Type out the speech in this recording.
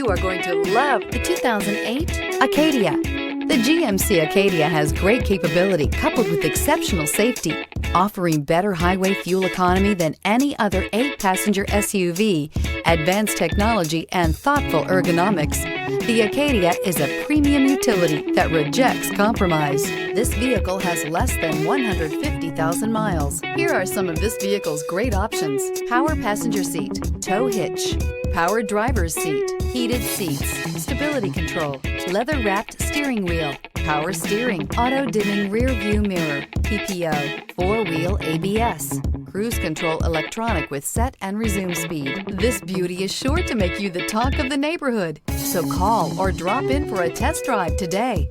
You are going to love the 2008 Acadia. The GMC Acadia has great capability coupled with exceptional safety, offering better highway fuel economy than any other 8-passenger SUV, advanced technology, and thoughtful ergonomics. The Acadia is a premium utility that rejects compromise. This vehicle has less than 150,000 miles. Here are some of this vehicle's great options: power passenger seat, tow hitch, power driver's seat, heated seats, stability control, leather-wrapped steering wheel, power steering, auto-dimming rear view mirror, PPO, 4-wheel ABS, cruise control electronic with set and resume speed. This beauty is sure to make you the talk of the neighborhood. So call or drop in for a test drive today.